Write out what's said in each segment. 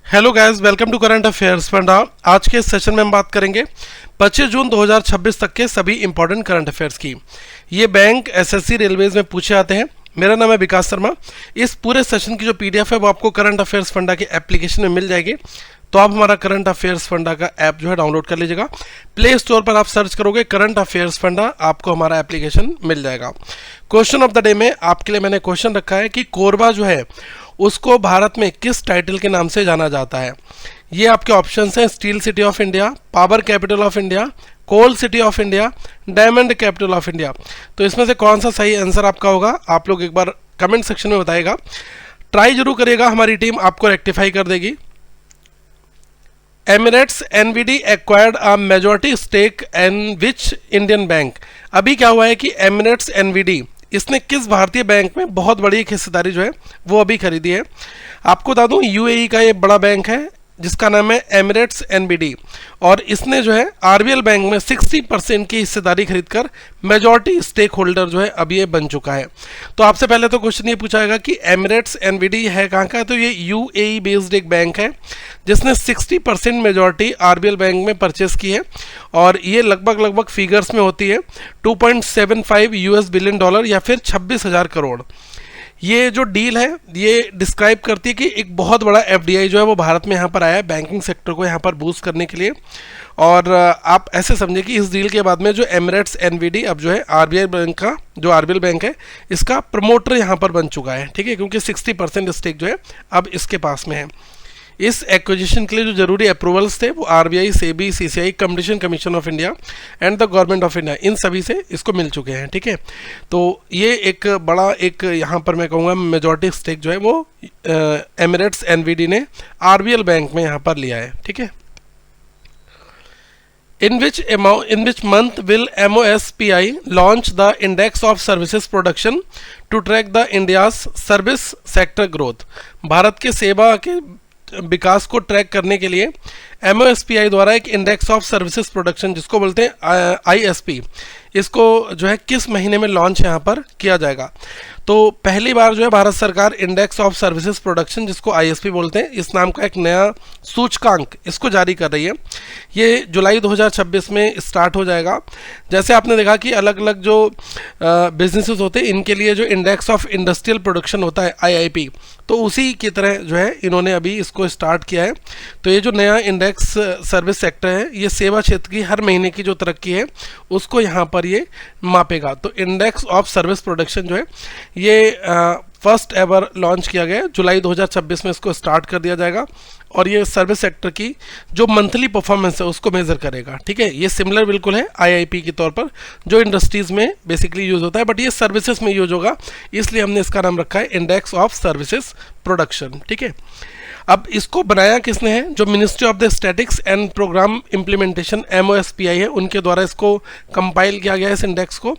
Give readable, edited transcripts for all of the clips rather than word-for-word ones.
Hello guys, welcome to current affairs funda. आज के session में हम बात करेंगे 25 जून 2026 तक के सभी इंपॉर्टेंट करंट अफेयर्स की। ये बैंक, एसएससी, रेलवेज में पूछे आते हैं। मेरा नाम है विकास शर्मा। इस पूरे सेशन की जो पीडीएफ है वो आपको करंट अफेयर्स फंडा के एप्लीकेशन में मिल जाएगी। तो आप हमारा करंट अफेयर्स फंडा का ऐप जो है डाउनलोड कर लीजिएगा। प्ले स्टोर पर आप सर्च करोगे करंट अफेयर्स फंडा, आपको हमारा एप्लीकेशन मिल जाएगा। क्वेश्चन ऑफ द डे में आपके लिए मैंने क्वेश्चन रखा है कि कोरबा जो है उसको भारत में किस टाइटल के नाम से जाना जाता है। ये आपके ऑप्शंस हैं: steel city of India, power capital of India, coal city of India, diamond capital of India. तो इसमें से कौन सा सही आंसर आपका होगा, आप लोग एक बार कमेंट सेक्शन में बताइएगा। ट्राई जरूर करिएगा, हमारी टीम आपको रेक्टिफाई कर देगी। Emirates NBD acquired a majority stake in which Indian bank. अभी क्या हुआ है कि एमिरेट्स एनवीडी इसने किस भारतीय बैंक में बहुत बड़ी एक हिस्सेदारी जो है वो अभी खरीदी है। आपको बता दूं, यूएई का ये बड़ा बैंक है जिसका नाम है एमिरेट्स एनबीडी, और इसने जो है आरबीएल बैंक में 60% की हिस्सेदारी खरीदकर मेजॉरिटी स्टेक होल्डर जो है अब ये बन चुका है। तो आपसे पहले तो क्वेश्चन ये पूछा जाएगा कि एमिरेट्स एनबीडी है कहाँ का। तो ये यूएई बेस्ड एक बैंक है जिसने 60% मेजॉरिटी आरबीएल बैंक में परचेस की है, और ये लगभग फिगर्स में होती है 2.75 यूएस बिलियन डॉलर या फिर 26,000 करोड़। ये जो डील है ये डिस्क्राइब करती है कि एक बहुत बड़ा एफडीआई जो है वो भारत में यहाँ पर आया है बैंकिंग सेक्टर को यहाँ पर बूस्ट करने के लिए। और आप ऐसे समझे कि इस डील के बाद में जो एमिरेट्स एनवीडी अब जो है आरबीआई बैंक का, जो आरबीएल बैंक है, इसका प्रमोटर यहाँ पर बन चुका है। ठीक है, क्योंकि 60% स्टेक जो है अब इसके पास में है। इस एक्विजिशन के लिए जो जरूरी अप्रूवल्स थे वो RBI, SEBI, CCI, competition commission of India and the government of India, इन सभी से इसको मिल चुके हैं। ठीक है, तो ये एक बड़ा एक यहाँ पर मैं कहूँगा मेजॉरिटी स्टेक जो है वो एमिरेट्स एनवीडी ने आरबीएल बैंक में यहाँ पर लिया है। ठीक है, in which month will MOSPI launch the Index of Services Production to track the India's service sector growth। Bharat के सेवा के विकास को ट्रैक करने के लिए MOSPI द्वारा एक इंडेक्स ऑफ सर्विसेज प्रोडक्शन, जिसको बोलते हैं ISP, इसको जो है किस महीने में लॉन्च यहाँ पर किया जाएगा। तो पहली बार जो है भारत सरकार इंडेक्स ऑफ सर्विसेज प्रोडक्शन, जिसको ISP बोलते हैं, इस नाम का एक नया सूचकांक इसको जारी कर रही है। ये जुलाई 2026 में स्टार्ट हो जाएगा। जैसे आपने देखा कि अलग अलग जो बिजनेसेस होते हैं इनके लिए जो इंडेक्स ऑफ इंडस्ट्रियल प्रोडक्शन होता है IIP, तो उसी की तरह जो है इन्होंने अभी इसको स्टार्ट किया है। तो ये जो नया इंडेक्स सर्विस सेक्टर है, ये सेवा क्षेत्र की हर महीने की जो तरक्की है उसको यहाँ पर ये मापेगा। तो इंडेक्स ऑफ सर्विस प्रोडक्शन जो है ये फर्स्ट एवर लॉन्च किया गया है। जुलाई 2026 में इसको स्टार्ट कर दिया जाएगा, और ये सर्विस सेक्टर की जो मंथली परफॉर्मेंस है उसको मेजर करेगा। ठीक है, ये सिमिलर बिल्कुल है IIP के तौर पर जो इंडस्ट्रीज़ में बेसिकली यूज़ होता है, बट ये सर्विसेज में यूज होगा, इसलिए हमने इसका नाम रखा है इंडेक्स ऑफ सर्विसेज प्रोडक्शन। ठीक है, अब इसको बनाया किसने है? जो ministry of the statistics and programme implementation MOSPI है, उनके द्वारा इसको कंपाइल किया गया है इस इंडेक्स को,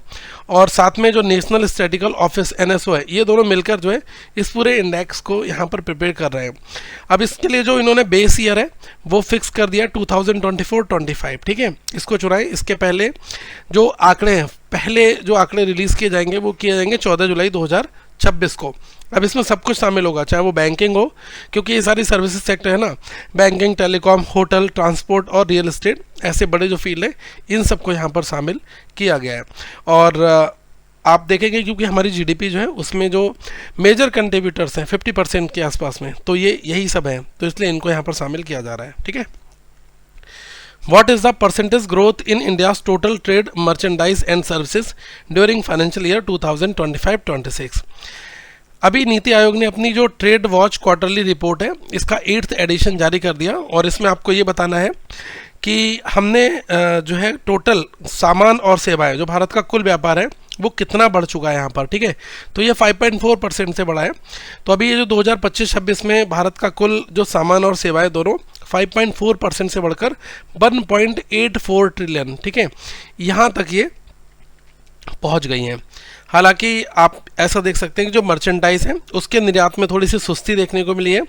और साथ में जो नेशनल स्टैटिकल ऑफिस NSO है, ये दोनों मिलकर जो है इस पूरे इंडेक्स को यहाँ पर प्रिपेयर कर रहे हैं। अब इसके लिए जो इन्होंने बेस ईयर है वो फिक्स कर दिया 2024-25। ठीक है, इसको चुनाएं। इसके पहले जो आंकड़े हैं, पहले जो आंकड़े रिलीज़ किए जाएंगे वो किए जाएंगे 14 जुलाई 2026 को। अब इसमें सब कुछ शामिल होगा, चाहे वो बैंकिंग हो, क्योंकि ये सारी सर्विसेज सेक्टर है ना, बैंकिंग, टेलीकॉम, होटल, ट्रांसपोर्ट और रियल एस्टेट, ऐसे बड़े जो फील्ड है इन सबको यहाँ पर शामिल किया गया है। और आप देखेंगे क्योंकि हमारी GDP जो है उसमें जो मेजर कंट्रीब्यूटर्स हैं 50% के आसपास में, तो ये यही सब हैं, तो इसलिए इनको यहाँ पर शामिल किया जा रहा है। ठीक है, What is the percentage growth in India's total trade, merchandise and services during financial year 2025-26? अभी नीति आयोग ने अपनी जो ट्रेड वॉच क्वार्टरली रिपोर्ट है इसका 8th एडिशन जारी कर दिया, और इसमें आपको ये बताना है कि हमने जो है टोटल सामान और सेवाएं, जो भारत का कुल व्यापार है वो कितना बढ़ चुका है यहाँ पर। ठीक है, तो ये 5.4% से बढ़ा है। तो अभी ये जो 2025-26 में भारत का कुल जो सामान और सेवाएं दोनों 5.4% से बढ़कर 1.84 ट्रिलियन, ठीक है, यहाँ तक ये पहुँच गई हैं। हालांकि आप ऐसा देख सकते हैं कि जो मर्चेंडाइज है उसके निर्यात में थोड़ी सी सुस्ती देखने को मिली है,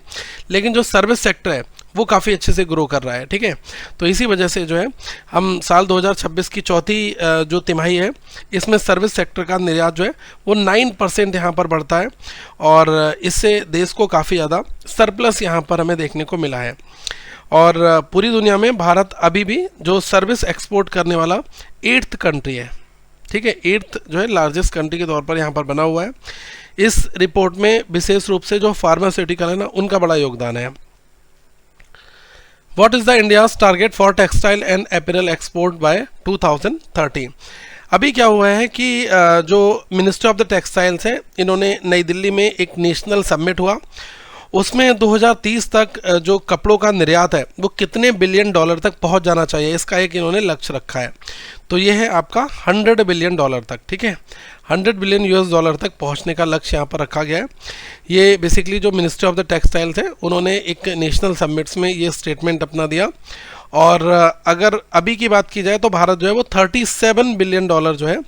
लेकिन जो सर्विस सेक्टर है वो काफ़ी अच्छे से ग्रो कर रहा है। ठीक है, तो इसी वजह से जो है हम साल 2026 की चौथी जो तिमाही है इसमें सर्विस सेक्टर का निर्यात जो है वो 9% यहाँ पर बढ़ता है, और इससे देश को काफ़ी ज़्यादा सरप्लस यहाँ पर हमें देखने को मिला है। और पूरी दुनिया में भारत अभी भी जो सर्विस एक्सपोर्ट करने वाला 8th कंट्री है। ठीक है, 8th जो है लार्जेस्ट कंट्री के तौर पर यहाँ पर बना हुआ है। इस रिपोर्ट में विशेष रूप से जो फार्मास्यूटिकल है ना उनका बड़ा योगदान है। What is the India's target for textile and apparel export by 2030? अभी क्या हुआ है कि जो मिनिस्ट्री ऑफ द टेक्सटाइल्स है इन्होंने नई दिल्ली में एक नेशनल समिट हुआ, उसमें 2030 तक जो कपड़ों का निर्यात है वो कितने बिलियन डॉलर तक पहुंच जाना चाहिए इसका एक इन्होंने लक्ष्य रखा है। तो ये है आपका 100 बिलियन डॉलर तक। ठीक है, 100 बिलियन यूएस डॉलर तक पहुंचने का लक्ष्य यहाँ पर रखा गया है। ये बेसिकली जो मिनिस्ट्री ऑफ द टेक्सटाइल्स है उन्होंने एक नेशनल समिट्स में ये स्टेटमेंट अपना दिया। और अगर अभी की बात की जाए तो भारत जो है वो 37 बिलियन डॉलर जो है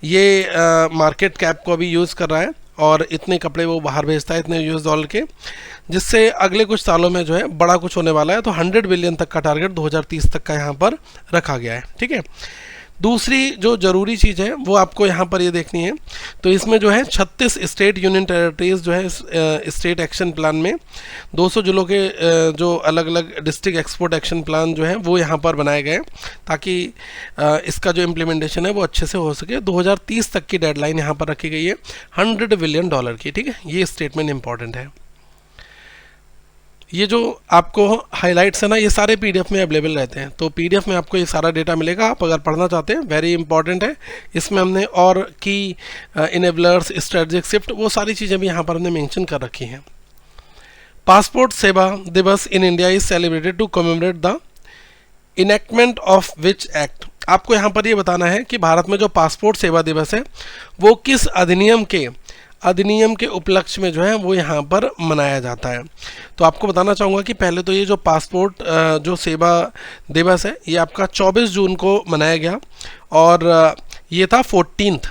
ये मार्केट कैप को अभी यूज़ कर रहा है, और इतने कपड़े वो बाहर भेजता है इतने यूएस डॉलर के, जिससे अगले कुछ सालों में जो है बड़ा कुछ होने वाला है। तो 100 बिलियन तक का टारगेट 2030 तक का यहाँ पर रखा गया है। ठीक है, दूसरी जो ज़रूरी चीज़ है वो आपको यहाँ पर ये देखनी है। तो इसमें जो है 36 स्टेट यूनियन टेरिटरीज जो है स्टेट एक्शन प्लान में 200 जिलों के जो अलग अलग डिस्ट्रिक्ट एक्सपोर्ट एक्शन प्लान जो है वो यहाँ पर बनाए गए, ताकि इसका जो इम्प्लीमेंटेशन है वो अच्छे से हो सके। 2030 तक की डेडलाइन यहाँ पर रखी गई है 100 बिलियन डॉलर की। ठीक है, ये स्टेटमेंट इंपॉर्टेंट है। ये जो आपको हाइलाइट्स है ना ये सारे पीडीएफ में अवेलेबल रहते हैं, तो पीडीएफ में आपको ये सारा डेटा मिलेगा। आप अगर पढ़ना चाहते हैं वेरी इंपॉर्टेंट है। इसमें हमने और की इनेबलर्स, स्ट्रेटजिक शिफ्ट, वो सारी चीज़ें भी यहाँ पर हमने मेंशन कर रखी हैं। Passport Seva Divas in India is celebrated to commemorate the enactment of which act. आपको यहाँ पर ये बताना है कि भारत में जो पासपोर्ट सेवा दिवस है वो किस अधिनियम के उपलक्ष्य में जो है वो यहाँ पर मनाया जाता है। तो आपको बताना चाहूँगा कि पहले तो ये जो पासपोर्ट जो सेवा दिवस है ये आपका 24 जून को मनाया गया, और ये था 14th।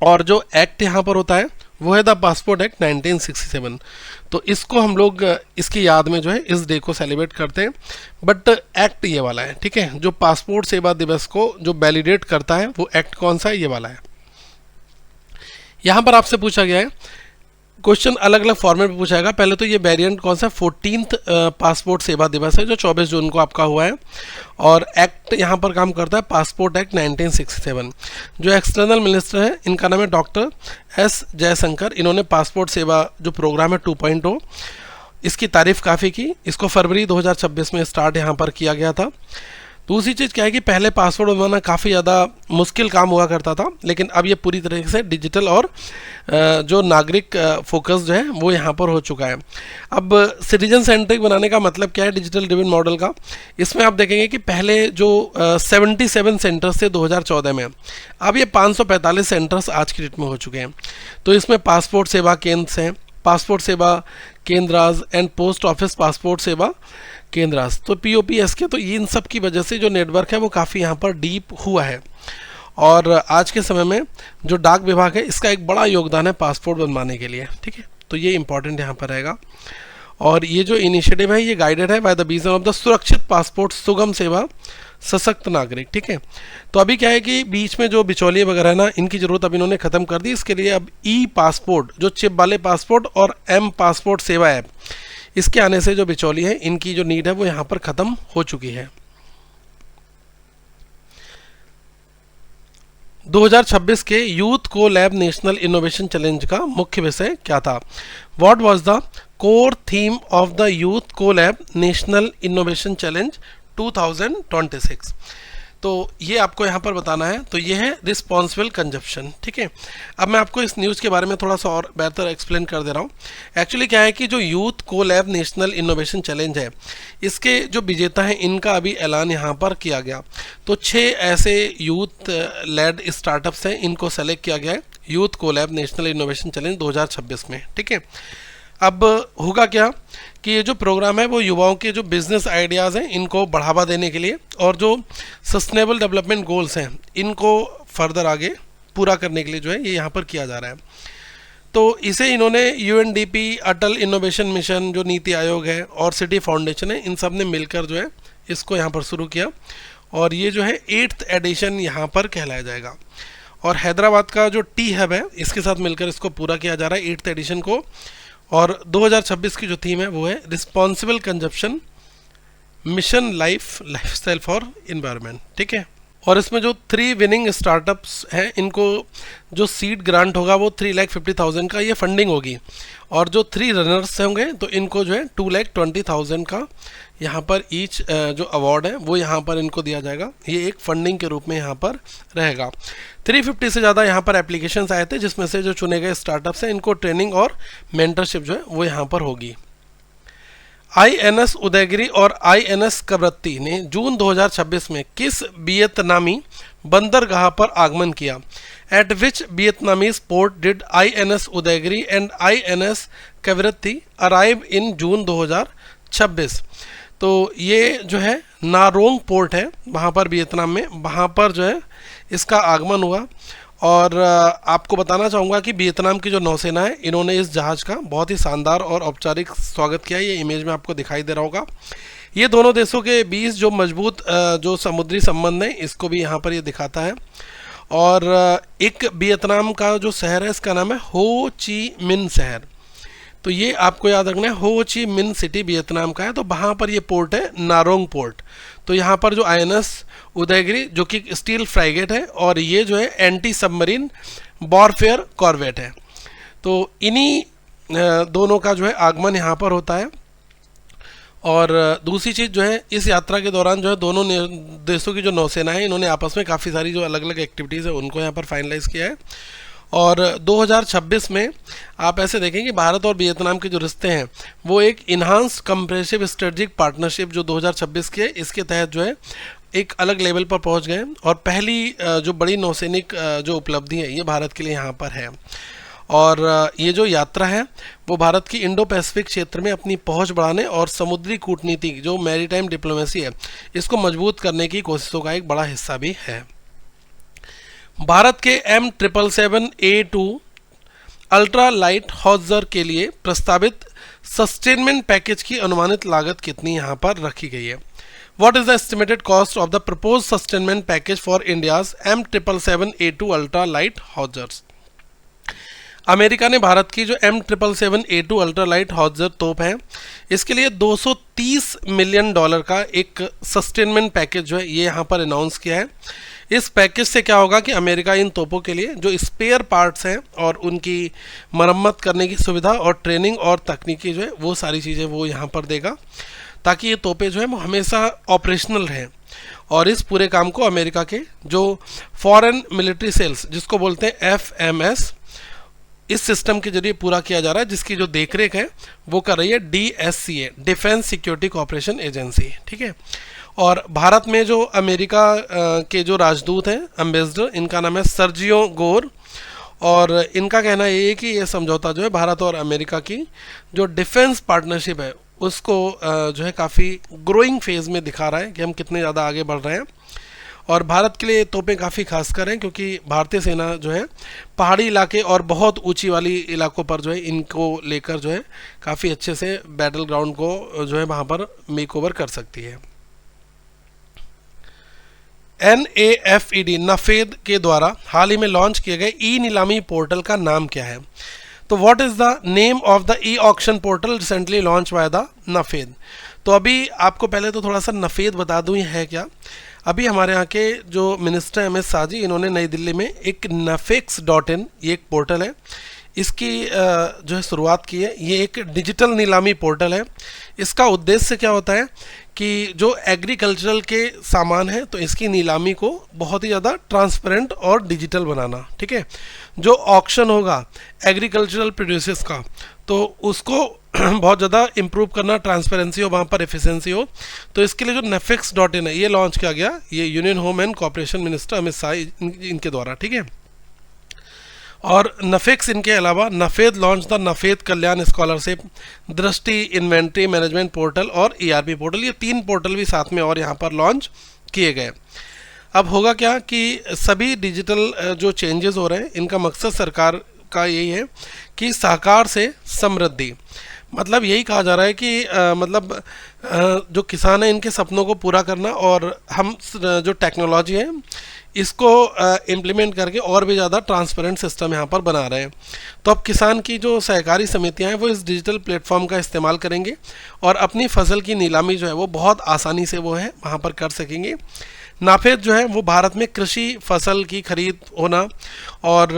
और जो एक्ट यहाँ पर होता है वो है द पासपोर्ट एक्ट 1967। तो इसको हम लोग इसकी याद में जो है इस डे को सेलिब्रेट करते हैं। बट एक्ट ये वाला है। ठीक है, जो पासपोर्ट सेवा दिवस को जो वैलिडेट करता है वो एक्ट कौन सा है, ये वाला है। यहाँ पर आपसे पूछा गया है, क्वेश्चन अलग अलग फॉर्मेट में पूछा जाएगा। पहले तो ये वेरिएंट कौन सा 14th पासपोर्ट सेवा दिवस है जो 24 जून को आपका हुआ है, और एक्ट यहाँ पर काम करता है पासपोर्ट एक्ट 1967। जो एक्सटर्नल मिनिस्टर है इनका नाम है डॉक्टर एस जयशंकर। इन्होंने पासपोर्ट सेवा जो प्रोग्राम है 2.0 इसकी तारीफ काफ़ी की। इसको फरवरी 2026 में स्टार्ट यहाँ पर किया गया था। दूसरी चीज़ क्या है कि पहले पासपोर्ट बनवाना काफ़ी ज़्यादा मुश्किल काम हुआ करता था, लेकिन अब ये पूरी तरीके से डिजिटल और जो नागरिक फोकस जो है वो यहाँ पर हो चुका है। अब सिटीजन सेंट्रिक बनाने का मतलब क्या है डिजिटल ड्रिवन मॉडल का, इसमें आप देखेंगे कि पहले जो 77 सेंटर्स थे 2014 में, अब ये 545 सेंटर्स आज की डेट में हो चुके हैं। तो इसमें पासपोर्ट सेवा केंद्र हैं, पासपोर्ट सेवा केंद्राज एंड पोस्ट ऑफिस पासपोर्ट सेवा केंद्राज, तो POPS के, तो इन सब की वजह से जो नेटवर्क है वो काफ़ी यहाँ पर डीप हुआ है। और आज के समय में जो डाक विभाग है इसका एक बड़ा योगदान है पासपोर्ट बनवाने के लिए। ठीक है, तो ये इंपॉर्टेंट यहाँ पर रहेगा। और ये जो इनिशिएटिव है ये गाइडेड है by the vision of the सुरक्षित पासपोर्ट, सुगम सेवा, सशक्त नागरिक। ठीक है, तो अभी क्या है कि बीच में जो बिचौलिए वगैरह है ना इनकी ज़रूरत अब इन्होंने ख़त्म कर दी। इसके लिए अब पासपोर्ट जो चिप वाले पासपोर्ट और पासपोर्ट सेवा ऐप, इसके आने से जो बिचौली है इनकी जो नीड है वो यहाँ पर ख़त्म हो चुकी है। 2026 के यूथ को लैब नेशनल इनोवेशन चैलेंज का मुख्य विषय क्या था? What was the core theme of the youth को लैब नेशनल इनोवेशन चैलेंज 2026? तो ये आपको यहाँ पर बताना है। तो ये है रिस्पॉन्सिबल कंजप्शन। ठीक है, अब मैं आपको इस न्यूज़ के बारे में थोड़ा सा और बेहतर एक्सप्लेन कर दे रहा हूँ। एक्चुअली क्या है कि जो यूथ को लैब नेशनल इनोवेशन चैलेंज है इसके जो विजेता हैं इनका अभी ऐलान यहाँ पर किया गया। तो 6 ऐसे यूथ लेड स्टार्टअप्स हैं, इनको सेलेक्ट किया गया है यूथ को लैब नेशनल इनोवेशन चैलेंज 2026 में। ठीक है, अब होगा क्या कि ये जो प्रोग्राम है वो युवाओं के जो बिज़नेस आइडियाज़ हैं इनको बढ़ावा देने के लिए और जो सस्टेनेबल डेवलपमेंट गोल्स हैं इनको फर्दर आगे पूरा करने के लिए जो है ये यहाँ पर किया जा रहा है। तो इसे इन्होंने यूएनडीपी, अटल इनोवेशन मिशन, जो नीति आयोग है और सिटी फाउंडेशन है, इन सब ने मिलकर जो है इसको यहाँ पर शुरू किया और ये जो है 8th एडिशन यहाँ पर कहलाया जाएगा। और हैदराबाद का जो टी हब है इसके साथ मिलकर इसको पूरा किया जा रहा है 8th एडिशन को। और 2026 की जो थीम है वो है responsible consumption mission lifestyle for environment, ठीक है। और इसमें जो 3 विनिंग स्टार्टअप्स हैं इनको जो सीड ग्रांट होगा वो 3,50,000 का ये फंडिंग होगी, और जो 3 रनर्स होंगे तो इनको जो है 2,20,000 का यहाँ पर ईच जो अवार्ड है वो यहाँ पर इनको दिया जाएगा। ये एक फंडिंग के रूप में यहाँ पर रहेगा। 350 से ज़्यादा यहाँ पर एप्लीकेशंस आए थे, जिसमें से जो चुने गए स्टार्टअप्स हैं इनको ट्रेनिंग और मेंटरशिप जो है वो यहाँ पर होगी। INS उदयगिरी और INS कवरत्ती ने जून 2026 में किस वियतनामी बंदरगाह पर आगमन किया? At which Vietnamese port did INS Udaygiri and INS Kavaratti arrive in June 2026? तो ये जो है नारोंग पोर्ट है वहाँ पर वियतनाम में, वहाँ पर जो है इसका आगमन हुआ। और आपको बताना चाहूँगा कि वियतनाम की जो नौसेना है इन्होंने इस जहाज़ का बहुत ही शानदार और औपचारिक स्वागत किया। ये इमेज में आपको दिखाई दे रहा होगा। ये दोनों देशों के बीच जो मजबूत जो समुद्री संबंध है इसको भी यहाँ पर ये दिखाता है। और एक वियतनाम का जो शहर है इसका नाम है हो ची मिन शहर। तो ये आपको याद रखना है, हो ची मिन सिटी वियतनाम का है, तो वहाँ पर ये पोर्ट है नारोंग पोर्ट। तो यहाँ पर जो INS उदयगिरी जो कि स्टील फ्रैगेट है और ये जो है एंटी सबमरीन वॉरफेयर कॉर्वेट है। तो इन्हीं दोनों का जो है आगमन यहाँ पर होता है। और दूसरी चीज़ जो है इस यात्रा के दौरान जो है दोनों देशों की जो नौसेना है इन्होंने आपस में काफ़ी सारी जो अलग अलग एक्टिविटीज़ है उनको यहाँ पर फाइनलाइज किया है। और 2026 में आप ऐसे देखें कि भारत और वियतनाम के जो रिश्ते हैं वो एक इन्हांस्ड कम्प्रेसिव स्ट्रेटजिक पार्टनरशिप जो 2026 की है इसके तहत जो है एक अलग लेवल पर पहुंच गए। और पहली जो बड़ी नौसैनिक जो उपलब्धि है ये भारत के लिए यहाँ पर है। और ये जो यात्रा है वो भारत की इंडो पैसिफिक क्षेत्र में अपनी पहुंच बढ़ाने और समुद्री कूटनीति जो मैरीटाइम डिप्लोमेसी है इसको मजबूत करने की कोशिशों का एक बड़ा हिस्सा भी है। भारत के M777A2 अल्ट्रा लाइट हॉजर के लिए प्रस्तावित सस्टेनमेंट पैकेज की अनुमानित लागत कितनी यहाँ पर रखी गई है? What is the estimated cost of the proposed sustainment package for India's M777A2 ultra light howitzers? America ने भारत की जो M777A2 अल्ट्रा लाइट हॉजर तोप है इसके लिए $230 मिलियन का एक सस्टेनमेंट पैकेज जो है ये यहाँ पर अनाउंस किया है। इस पैकेज से क्या होगा कि अमेरिका इन तोपों के लिए जो स्पेयर पार्ट्स हैं और उनकी मरम्मत करने की सुविधा और ट्रेनिंग और तकनीकी जो है वो सारी चीज़ें वो यहाँ पर देगा, ताकि ये तोपें जो है वो हमेशा ऑपरेशनल रहें। और इस पूरे काम को अमेरिका के जो फॉरेन मिलिट्री सेल्स जिसको बोलते हैं FMS इस सिस्टम के जरिए पूरा किया जा रहा है, जिसकी जो देखरेख है वो कर रही है DSCA, defence security corporation agency, ठीक है। और भारत में जो अमेरिका के जो राजदूत हैं एम्बेसडर, इनका नाम है सर्जियो गोर। और इनका कहना ये है कि ये समझौता जो है भारत और अमेरिका की जो डिफेंस पार्टनरशिप है उसको जो है काफ़ी ग्रोइंग फेज़ में दिखा रहा है कि हम कितने ज़्यादा आगे बढ़ रहे हैं। और भारत के लिए तोपें काफ़ी खासकर हैं क्योंकि भारतीय सेना जो है पहाड़ी इलाके और बहुत ऊंची वाली इलाकों पर जो है इनको लेकर जो है काफ़ी अच्छे से बैटल ग्राउंड को जो है वहाँ पर मेक ओवर कर सकती है। NAFED नफेद के द्वारा हाल ही में लॉन्च किए गए ई नीलामी पोर्टल का नाम क्या है? तो what is the name of the e auction portal recently launch by the NAFED? तो अभी आपको पहले तो थोड़ा सा नफेद बता दूँ ये है क्या। अभी हमारे यहाँ के जो मिनिस्टर MS साजी इन्होंने नई दिल्ली में एक nafex.in ये एक पोर्टल है इसकी जो है शुरुआत की है। ये एक डिजिटल नीलामी पोर्टल है। इसका उद्देश्य क्या होता है कि जो एग्रीकल्चरल के सामान है तो इसकी नीलामी को बहुत ही ज़्यादा ट्रांसपेरेंट और डिजिटल बनाना, ठीक है। जो ऑक्शन होगा एग्रीकल्चरल प्रोड्यूसर्स का तो उसको बहुत ज़्यादा इम्प्रूव करना, ट्रांसपेरेंसी हो वहाँ पर, एफिशिएंसी हो। तो इसके लिए जो nafex.in है ये लॉन्च किया गया, ये union home and corporation minister Amit Shah इनके द्वारा, ठीक है। और नफेक्स इनके अलावा नफेद लॉन्च द नफेद कल्याण स्कॉलरशिप, दृष्टि इन्वेंट्री मैनेजमेंट पोर्टल और ERP पोर्टल, ये 3 पोर्टल भी साथ में और यहाँ पर लॉन्च किए गए। अब होगा क्या कि सभी डिजिटल जो चेंजेस हो रहे हैं इनका मकसद सरकार का यही है कि साकार से समृद्धि, मतलब यही कहा जा रहा है कि जो किसान हैं इनके सपनों को पूरा करना, और हम जो टेक्नोलॉजी है इसको इम्प्लीमेंट करके और भी ज़्यादा ट्रांसपेरेंट सिस्टम यहाँ पर बना रहे हैं। तो अब किसान की जो सहकारी समितियाँ हैं वो इस डिजिटल प्लेटफॉर्म का इस्तेमाल करेंगे और अपनी फसल की नीलामी जो है वो बहुत आसानी से वो है वहाँ पर कर सकेंगे। नाफेद जो है वो भारत में कृषि फसल की खरीद होना और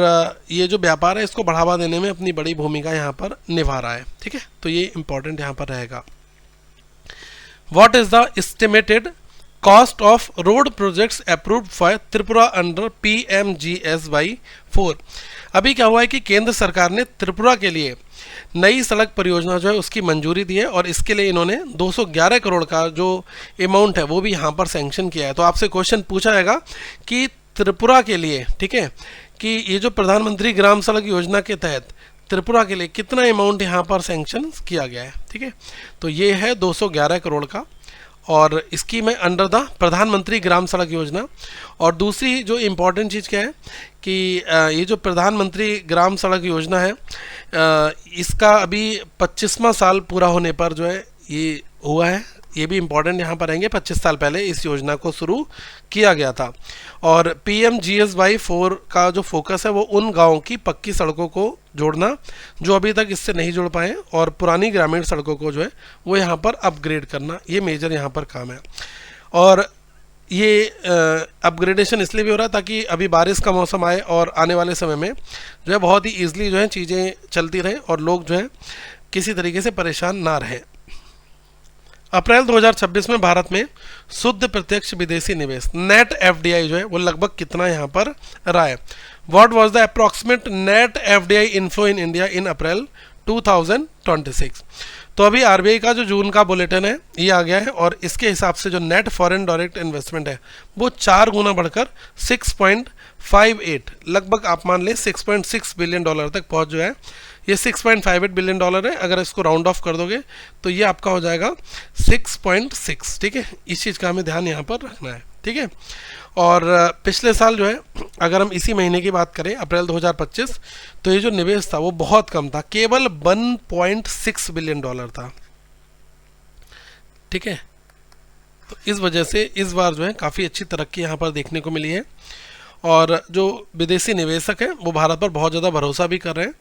ये जो व्यापार है इसको बढ़ावा देने में अपनी बड़ी भूमिका यहाँ पर निभा रहा है। ठीक है, तो ये इंपॉर्टेंट यहाँ पर रहेगा। What is the estimated cost of road projects approved for Tripura under PMGSY 4? अभी क्या हुआ है कि केंद्र सरकार ने त्रिपुरा के लिए नई सड़क परियोजना जो है उसकी मंजूरी दी है और इसके लिए इन्होंने 211 करोड़ का जो अमाउंट है वो भी यहाँ पर सैंक्शन किया है। तो आपसे क्वेश्चन पूछा जाएगा कि त्रिपुरा के लिए, ठीक है, कि ये जो प्रधानमंत्री ग्राम सड़क योजना के तहत त्रिपुरा के लिए कितना अमाउंट यहाँ पर सैंक्शन किया गया है। ठीक है, तो ये है 211 करोड़ का, और इसकी में अंडर द प्रधानमंत्री ग्राम सड़क योजना। और दूसरी जो इम्पोर्टेंट चीज़ क्या है कि ये जो प्रधानमंत्री ग्राम सड़क योजना है इसका अभी 25वां साल पूरा होने पर जो है ये हुआ है, ये भी इम्पॉर्टेंट यहाँ पर आएंगे। 25 साल पहले इस योजना को शुरू किया गया था और PMGSY 4 का जो फोकस है वो उन गाँवों की पक्की सड़कों को जोड़ना जो अभी तक इससे नहीं जुड़ पाए और पुरानी ग्रामीण सड़कों को जो है वो यहाँ पर अपग्रेड करना, ये मेजर यहाँ पर काम है। और ये अपग्रेडेशन इसलिए भी हो रहा है ताकि अभी बारिश का मौसम आए और आने वाले समय में जो है बहुत ही ईजिली जो है चीज़ें चलती रहें और लोग जो है किसी तरीके से परेशान ना रहें। अप्रैल 2026 में भारत में शुद्ध प्रत्यक्ष विदेशी निवेश नेट FDI जो है वो लगभग कितना यहाँ पर रहा है? What was the approximate net FDI inflow in India in April 2026? तो अभी RBI का जो जून का बुलेटिन है ये आ गया है और इसके हिसाब से जो नेट फॉरेन डायरेक्ट इन्वेस्टमेंट है वो 4 गुना बढ़कर 6.58, लगभग आप मान लें 6.6 बिलियन डॉलर तक पहुंच जो है। ये 6.58 बिलियन डॉलर है, अगर इसको राउंड ऑफ कर दोगे तो ये आपका हो जाएगा 6.6। ठीक है, इस चीज़ का हमें ध्यान यहाँ पर रखना है। ठीक है, और पिछले साल जो है अगर हम इसी महीने की बात करें अप्रैल 2025 तो ये जो निवेश था वो बहुत कम था, केवल 1.6 बिलियन डॉलर था। ठीक है, तो इस वजह से इस बार जो है काफ़ी अच्छी तरक्की यहाँ पर देखने को मिली है और जो विदेशी निवेशक हैं वो भारत पर बहुत ज़्यादा भरोसा भी कर रहे हैं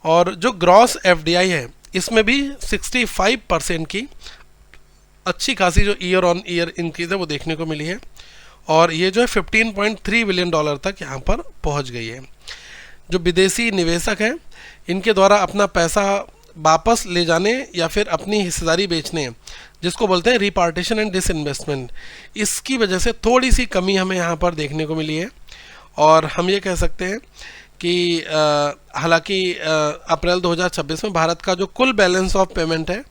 और जो ग्रॉस FDI है इसमें भी 65% की अच्छी खासी जो ईयर ऑन ईयर इंक्रीज है वो देखने को मिली है और ये जो है 15.3 बिलियन डॉलर तक यहाँ पर पहुँच गई है। जो विदेशी निवेशक हैं इनके द्वारा अपना पैसा वापस ले जाने या फिर अपनी हिस्सेदारी बेचने, जिसको बोलते हैं रिपार्टीशन एंड डिसइन्वेस्टमेंट, इसकी वजह से थोड़ी सी कमी हमें यहाँ पर देखने को मिली है। और हम ये कह सकते हैं कि हालांकि अप्रैल 2026 में भारत का जो कुल बैलेंस ऑफ पेमेंट है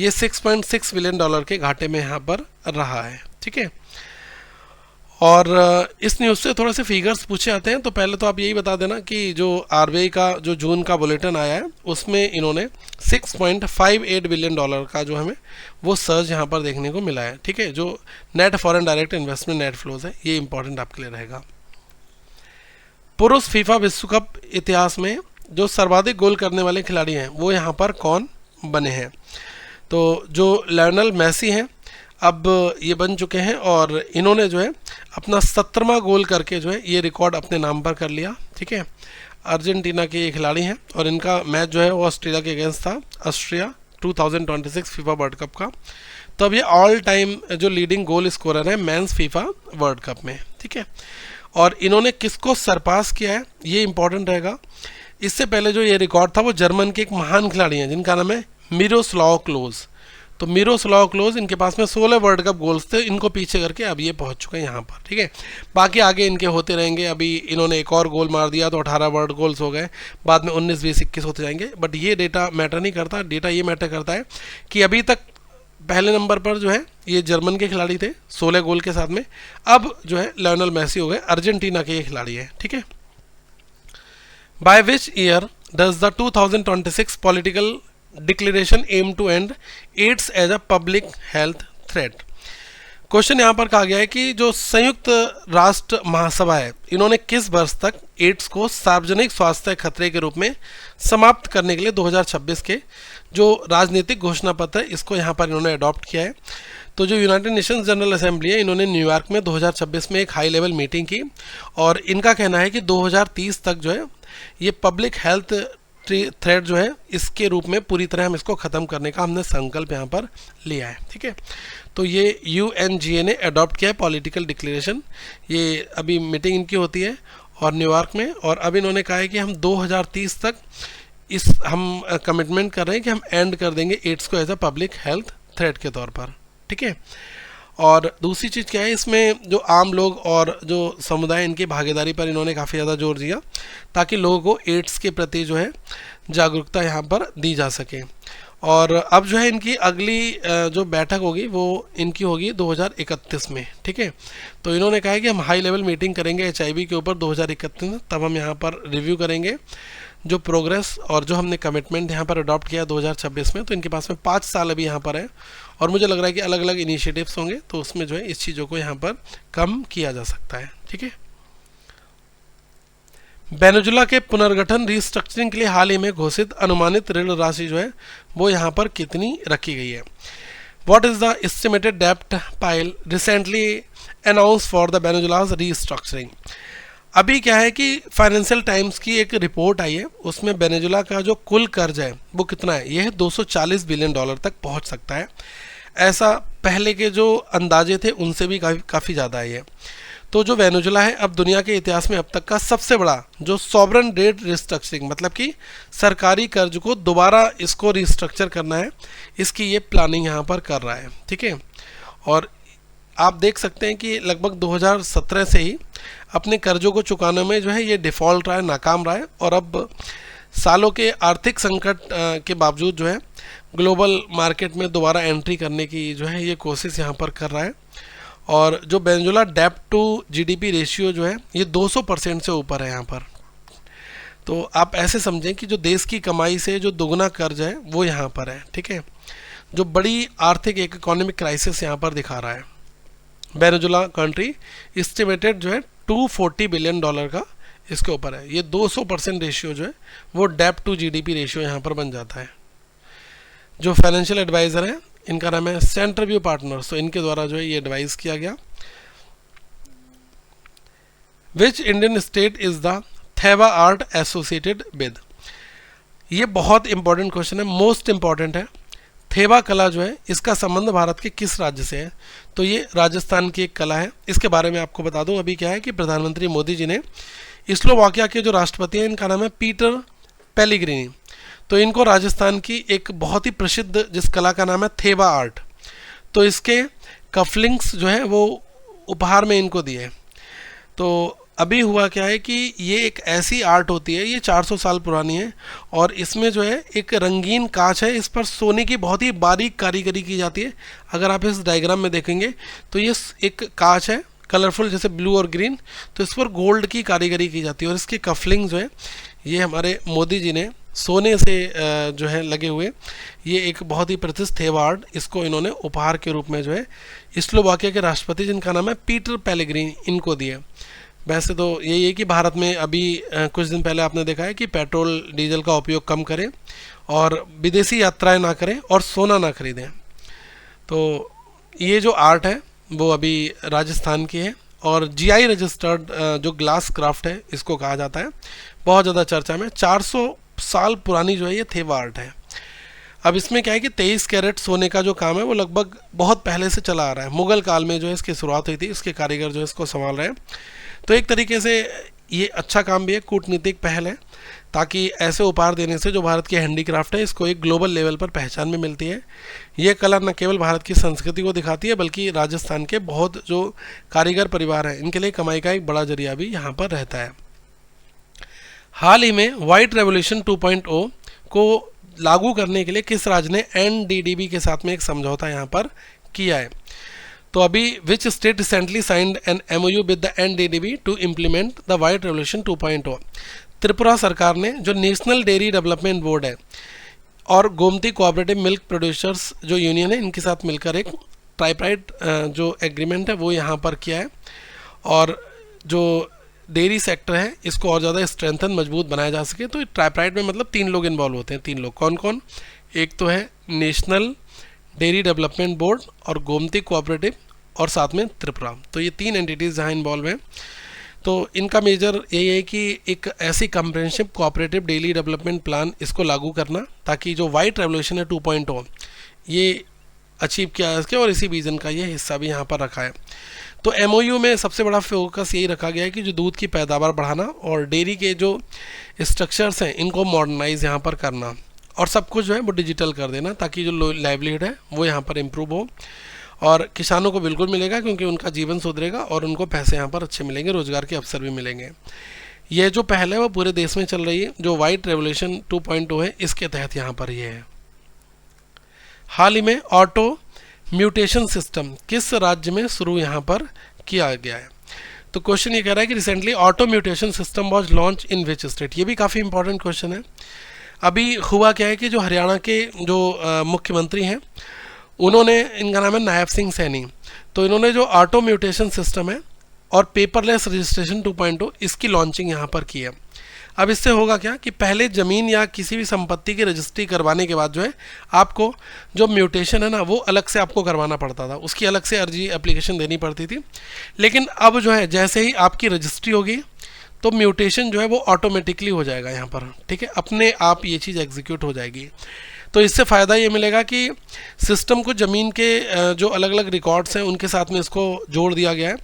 ये 6.6 बिलियन डॉलर के घाटे में यहाँ पर रहा है। ठीक है, और इस न्यूज़ से थोड़े से फिगर्स पूछे आते हैं। तो पहले तो आप यही बता देना कि जो RBI का जो जून का बुलेटिन आया है उसमें इन्होंने 6.58 बिलियन डॉलर का जो हमें वो सर्ज यहाँ पर देखने को मिला है। ठीक है, जो net foreign direct investment net flows है ये इंपॉर्टेंट आपके लिए रहेगा। पुरुष फीफा विश्व कप इतिहास में जो सर्वाधिक गोल करने वाले खिलाड़ी हैं वो यहाँ पर कौन बने हैं? तो जो लायनल मेसी हैं अब ये बन चुके हैं और इन्होंने जो है अपना 17वां गोल करके जो है ये रिकॉर्ड अपने नाम पर कर लिया। ठीक है, अर्जेंटीना के ये खिलाड़ी हैं और इनका मैच जो है वो ऑस्ट्रेलिया के अगेंस्ट था, ऑस्ट्रिया 2026 फीफा वर्ल्ड कप का। तो अब ये ऑल टाइम जो लीडिंग गोल स्कोरर है मेंस फीफा वर्ल्ड कप में। ठीक है, और इन्होंने किसको सरपास किया है ये इंपॉर्टेंट रहेगा। इससे पहले जो ये रिकॉर्ड था वो जर्मन के एक महान खिलाड़ी हैं जिनका नाम है मिरोस्लाव क्लोज। तो मिरोस्लाव क्लोज इनके पास में 16 वर्ल्ड कप गोल्स थे, इनको पीछे करके अब ये पहुंच चुके हैं यहाँ पर। ठीक है, बाकी आगे इनके होते रहेंगे। अभी इन्होंने एक और गोल मार दिया तो 18 वर्ल्ड गोल्स हो गए, बाद में 19, 20, 21 होते जाएंगे। बट ये डेटा मैटर नहीं करता, डेटा ये मैटर करता है कि अभी तक पहले नंबर पर जो है ये जर्मन के खिलाड़ी थे 16 गोल के साथ में, अब जो है लायनल मेसी हो गए, अर्जेंटीना के ये खिलाड़ी हैं। ठीक है, by which year does the 2026 political declaration aim to end AIDS as a public health threat? Question यहाँ पर कहा गया है कि जो संयुक्त राष्ट्र महासभा है, इन्होंने किस वर्ष तक एड्स को सार्वजनिक स्वास्थ्य खतरे के रूप में समाप्त करने के लिए 2026 के जो राजनीतिक घोषणा पत्र है, इसको यहाँ पर इन्होंने अडॉप्ट किया है। तो जो यूनाइटेड नेशंस जनरल असेंबली है, इन्होंने न्यूयॉर्क में 2026 में एक हाई लेवल मीटिंग की और इनका कहना है कि 2030 तक जो है ये पब्लिक हेल्थ थ्रेट जो है इसके रूप में पूरी तरह हम इसको ख़त्म करने का हमने संकल्प यहाँ पर लिया है। ठीक है, तो ये UNGA ने अडॉप्ट किया है पॉलिटिकल डिक्लेरेशन। ये अभी मीटिंग इनकी होती है और न्यूयॉर्क में, और अब इन्होंने कहा है कि हम 2030 तक इस हम कमिटमेंट कर रहे हैं कि हम एंड कर देंगे एड्स को as a public health threat के तौर पर। ठीक है, और दूसरी चीज़ क्या है, इसमें जो आम लोग और जो समुदाय इनकी भागीदारी पर इन्होंने काफ़ी ज़्यादा जोर दिया ताकि लोगों को एड्स के प्रति जो है जागरूकता यहाँ पर दी जा सके। और अब जो है इनकी अगली जो बैठक होगी वो इनकी होगी 2031 में। ठीक है, तो इन्होंने कहा है कि हम हाई लेवल मीटिंग करेंगे HIV के ऊपर 2031 में, तब हम यहाँ पर रिव्यू करेंगे जो प्रोग्रेस और जो हमने कमिटमेंट यहाँ पर अडॉप्ट किया 2026 में। तो इनके पास में 5 साल अभी यहाँ पर है और मुझे लग रहा है कि अलग अलग इनिशिएटिव्स होंगे तो उसमें जो है इस चीज़ों को यहाँ पर कम किया जा सकता है। ठीक है, वेनेजुला के पुनर्गठन रीस्ट्रक्चरिंग के लिए हाल ही में घोषित अनुमानित ऋण राशि जो है वो यहाँ पर कितनी रखी गई है। व्हाट इज द एस्टिमेटेड डेब्ट pile recently announce for the Venezuela's restructuring. अभी क्या है कि फाइनेंशियल टाइम्स की एक रिपोर्ट आई है, उसमें वेनेजुला का जो कुल कर्ज है वो कितना है, यह 240 बिलियन डॉलर तक पहुंच सकता है। ऐसा पहले के जो अंदाजे थे उनसे भी काफ़ी ज़्यादा है ये। तो जो वेनेजुला है अब दुनिया के इतिहास में अब तक का सबसे बड़ा जो सॉवरन डेट रिस्ट्रक्चरिंग, मतलब कि सरकारी कर्ज को दोबारा इसको रिस्ट्रक्चर करना है, इसकी ये प्लानिंग यहाँ पर कर रहा है। ठीक है, और आप देख सकते हैं कि लगभग 2017 से ही अपने कर्जों को चुकाने में जो है ये डिफ़ॉल्ट रहा है, नाकाम रहा है, और अब सालों के आर्थिक संकट के बावजूद जो है ग्लोबल मार्केट में दोबारा एंट्री करने की जो है ये कोशिश यहाँ पर कर रहा है। और जो वेनेजुला डेब्ट टू GDP रेशियो जो है ये 200% से ऊपर है यहाँ पर। तो आप ऐसे समझें कि जो देश की कमाई से जो दुगना कर्ज है वो यहाँ पर है। ठीक है, जो बड़ी आर्थिक एक इकोनॉमिक क्राइसिस यहाँ पर दिखा रहा है। वेनेजुला कंट्री एस्टिमेटेड जो है 240 बिलियन डॉलर का इसके ऊपर है। ये 200% रेशियो जो है वो डेब्ट टू GDP रेशियो यहाँ पर बन जाता है। जो फाइनेंशियल एडवाइज़र है इनका नाम है सेंटरव्यू पार्टनर्स, तो इनके द्वारा जो है ये एडवाइस किया गया। Which Indian state is the Thewa art associated with. ये बहुत इंपॉर्टेंट क्वेश्चन है, मोस्ट इंपॉर्टेंट है। थेवा कला जो है इसका संबंध भारत के किस राज्य से है, तो ये राजस्थान की एक कला है। इसके बारे में आपको बता दूं, अभी क्या है कि प्रधानमंत्री मोदी जी ने स्लोवाकिया के जो राष्ट्रपति हैं इनका नाम है पीटर पेलिग्रिनी, तो इनको राजस्थान की एक बहुत ही प्रसिद्ध जिस कला का नाम है थेवा आर्ट, तो इसके कफलिंग्स जो है वो उपहार में इनको दिए। तो अभी हुआ क्या है कि ये एक ऐसी आर्ट होती है, ये 400 साल पुरानी है और इसमें जो है एक रंगीन कांच है, इस पर सोने की बहुत ही बारीक कारीगरी की जाती है। अगर आप इस डायग्राम में देखेंगे तो ये एक कांच है कलरफुल जैसे ब्लू और ग्रीन, तो इस पर गोल्ड की कारीगरी की जाती है और इसके कफलिंग जो है ये हमारे मोदी जी ने सोने से जो है लगे हुए, ये एक बहुत ही प्रतिष्ठित थेवा आर्ट, इसको इन्होंने उपहार के रूप में जो है स्लोवाकिया के राष्ट्रपति जिनका नाम है पीटर पेलेग्रिनी इनको दिए। वैसे तो यही है कि भारत में अभी कुछ दिन पहले आपने देखा है कि पेट्रोल डीजल का उपयोग कम करें और विदेशी यात्राएं ना करें और सोना ना खरीदें। तो ये जो आर्ट है वो अभी राजस्थान की है और GI रजिस्टर्ड जो ग्लास क्राफ्ट है इसको कहा जाता है, बहुत ज़्यादा चर्चा में। 400 साल पुरानी जो है ये थेवा आर्ट है। अब इसमें क्या है कि 23 कैरेट सोने का जो काम है वो लगभग बहुत पहले से चला आ रहा है, मुगल काल में जो है इसकी शुरुआत हुई थी, इसके कारीगर जो है इसको संभाल रहे हैं। तो एक तरीके से ये अच्छा काम भी है, कूटनीतिक पहल है, ताकि ऐसे उपहार देने से जो भारत की हैंडीक्राफ्ट है इसको एक ग्लोबल लेवल पर पहचान भी मिलती है। ये कला न केवल भारत की संस्कृति को दिखाती है बल्कि राजस्थान के बहुत जो कारीगर परिवार हैं इनके लिए कमाई का एक बड़ा जरिया भी यहाँ पर रहता है। हाल ही में व्हाइट रेवोल्यूशन 2.0 को लागू करने के लिए किस राज्य ने NDDB के साथ में एक समझौता यहाँ पर किया है, तो अभी which state recently signed an MOU with the NDDB to implement the white revolution 2.0। Tripura सरकार ने जो नेशनल डेयरी डेवलपमेंट बोर्ड है और गोमती कोऑपरेटिव मिल्क प्रोड्यूसर्स जो यूनियन है इनके साथ मिलकर एक ट्राइपाइट जो एग्रीमेंट है वो यहाँ पर किया है, और जो डेयरी सेक्टर है इसको और ज़्यादा स्ट्रेंथन मजबूत बनाया जा सके। तो ट्राइपाइट में मतलब 3 लोग इन्वॉल्व होते हैं। 3 लोग कौन कौन? एक तो है नेशनल डेयरी डेवलपमेंट बोर्ड और गोमती कोऑपरेटिव और साथ में त्रिपुरा। तो ये 3 एंटिटीज़ जहाँ इन्वॉल्व हैं। तो इनका मेजर यही है कि एक ऐसी comprehensive cooperative dairy development plan इसको लागू करना, ताकि जो वाइट रेवोल्यूशन है 2.0 ये अचीव किया जा सके, और इसी विजन का ये हिस्सा भी यहाँ पर रखा है। तो एमओयू में सबसे बड़ा फोकस यही रखा गया है कि जो दूध की पैदावार बढ़ाना और डेयरी के जो स्ट्रक्चर्स हैं इनको मॉडर्नाइज यहाँ पर करना, और सब कुछ जो है वो डिजिटल कर देना, ताकि जो लाइवलीहुड है वो यहाँ पर इम्प्रूव हो, और किसानों को बिल्कुल मिलेगा क्योंकि उनका जीवन सुधरेगा और उनको पैसे यहाँ पर अच्छे मिलेंगे, रोजगार के अवसर भी मिलेंगे। यह जो पहल है वो पूरे देश में चल रही है, जो वाइट रेवोल्यूशन 2.0 है इसके तहत यहाँ पर ये है। हाल ही में ऑटो म्यूटेशन सिस्टम किस राज्य में शुरू यहाँ पर किया गया है? तो क्वेश्चन ये कह रहा है कि recently auto mutation system was launch in which state. ये भी काफ़ी इंपॉर्टेंट क्वेश्चन है। अभी हुआ क्या है कि जो हरियाणा के जो मुख्यमंत्री हैं उन्होंने, इनका नाम है नायब सिंह सैनी, तो इन्होंने जो ऑटो म्यूटेशन सिस्टम है और पेपरलेस रजिस्ट्रेशन 2.0 इसकी लॉन्चिंग यहाँ पर की है। अब इससे होगा क्या कि पहले ज़मीन या किसी भी संपत्ति की रजिस्ट्री करवाने के बाद जो है आपको जो म्यूटेशन है ना वो अलग से आपको करवाना पड़ता था, उसकी अलग से अर्जी एप्लीकेशन देनी पड़ती थी। लेकिन अब जो है जैसे ही आपकी रजिस्ट्री होगी तो म्यूटेशन जो है वो ऑटोमेटिकली हो जाएगा यहाँ पर, ठीक है, अपने आप ये चीज़ एग्जीक्यूट हो जाएगी। तो इससे फ़ायदा ये मिलेगा कि सिस्टम को ज़मीन के जो अलग अलग रिकॉर्ड्स हैं उनके साथ में इसको जोड़ दिया गया है,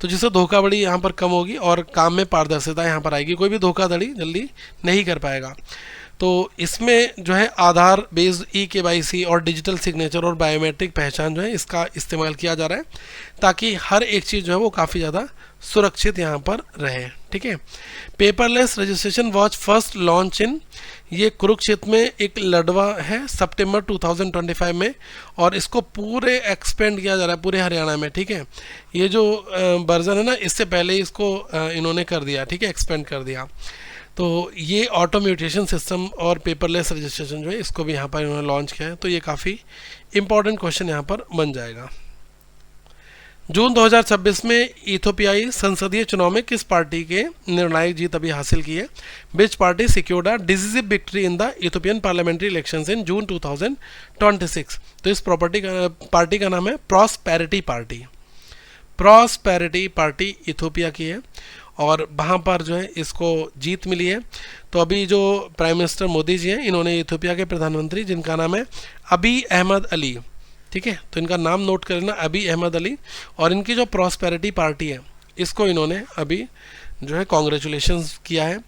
तो जिससे धोखाधड़ी यहाँ पर कम होगी और काम में पारदर्शिता यहाँ पर आएगी, कोई भी धोखाधड़ी जल्दी नहीं कर पाएगा। तो इसमें जो है आधार बेस्ड ई-KYC और डिजिटल सिग्नेचर और बायोमेट्रिक पहचान जो है इसका इस्तेमाल किया जा रहा है, ताकि हर एक चीज़ जो है वो काफ़ी ज़्यादा सुरक्षित यहाँ पर रहे, ठीक है। Paperless registration was first launch in, ये कुरुक्षेत्र में एक लड़वा है सितंबर 2025 में, और इसको पूरे एक्सपेंड किया जा रहा है पूरे हरियाणा में, ठीक है। ये जो वर्जन है ना इससे पहले इसको इन्होंने कर दिया, ठीक है, एक्सपेंड कर दिया। तो ये ऑटो म्यूटेशन सिस्टम और पेपरलेस रजिस्ट्रेशन जो है इसको भी यहाँ पर इन्होंने लॉन्च किया है। तो ये काफ़ी इंपॉर्टेंट क्वेश्चन यहाँ पर बन जाएगा। जून 2026 में इथियोपियाई संसदीय चुनाव में किस पार्टी के निर्णायक जीत अभी हासिल की है? Which party secured a decisive victory in the Ethiopian parliamentary elections in June 2026। तो इस पार्टी का नाम है prosperity party. Prosperity party Ethiopia की है और वहाँ पर जो है इसको जीत मिली है। तो अभी जो प्राइम मिनिस्टर मोदी जी हैं इन्होंने इथियोपिया के प्रधानमंत्री जिनका नाम है अबी अहमद अली, ठीक है, तो इनका नाम नोट कर लेना, अबी अहमद अली, और इनकी जो प्रॉस्पेरिटी पार्टी है इसको इन्होंने अभी जो है कॉन्ग्रेचुलेशंस किया है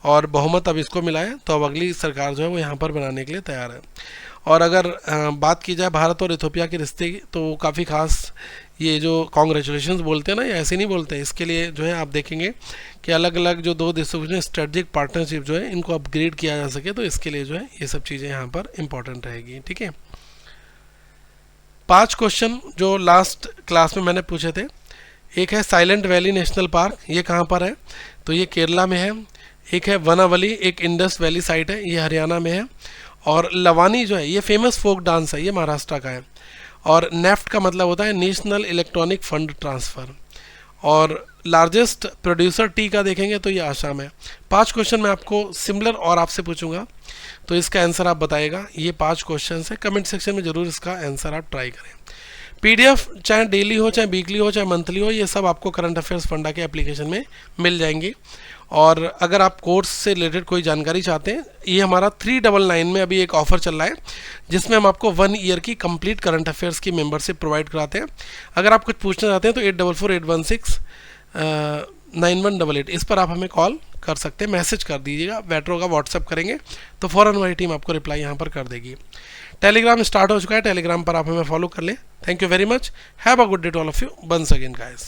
और बहुमत अब इसको मिला है। तो अब अगली सरकार जो है वो यहाँ पर बनाने के लिए तैयार है। और अगर बात की जाए भारत और इथियोपिया के रिश्ते की तो काफ़ी खास, ये जो कॉन्ग्रेचुलेशंस बोलते हैं ना ये ऐसे नहीं बोलते हैं, इसके लिए जो है आप देखेंगे कि अलग अलग जो दो देशों के स्ट्रेटजिक पार्टनरशिप जो है इनको अपग्रेड किया जा सके, तो इसके लिए जो है ये सब चीज़ें यहाँ पर इंपॉर्टेंट रहेगी, ठीक है। 5 क्वेश्चन जो लास्ट क्लास में मैंने पूछे थे। एक है साइलेंट वैली नेशनल पार्क, ये कहाँ पर है? तो ये केरला में है। एक है वनावली, एक इंडस वैली साइट है, ये हरियाणा में है। और लवानी जो है ये फेमस फोक डांस है, ये महाराष्ट्र का है। और नेफ्ट का मतलब होता है नेशनल इलेक्ट्रॉनिक फंड ट्रांसफ़र। और लार्जेस्ट प्रोड्यूसर टी का देखेंगे तो ये आसाम है। 5 क्वेश्चन मैं आपको सिमिलर और आपसे पूछूंगा, तो इसका आंसर आप बताइएगा। ये 5 क्वेश्चन है, कमेंट सेक्शन में ज़रूर इसका आंसर आप ट्राई करें। पीडीएफ चाहे डेली हो, चाहे वीकली हो, चाहे मंथली हो, ये सब आपको करंट अफेयर्स फंडा के एप्लीकेशन में मिल जाएंगी। और अगर आप कोर्स से रिलेटेड कोई जानकारी चाहते हैं, ये हमारा 399 में अभी एक ऑफ़र चल रहा है जिसमें हम आपको 1 ईयर की कंप्लीट करंट अफेयर्स की मेंबरशिप प्रोवाइड कराते हैं। अगर आप कुछ पूछना चाहते हैं तो 8448169188 इस पर आप हमें कॉल कर सकते हैं, मैसेज कर दीजिएगा, वेट्रो का व्हाट्सअप करेंगे तो फ़ौरन हमारी टीम आपको रिप्लाई यहाँ पर कर देगी। टेलीग्राम स्टार्ट हो चुका है, टेलीग्राम पर आप हमें फॉलो कर लें। Thank you very much, have a good day to all of you, once again guys.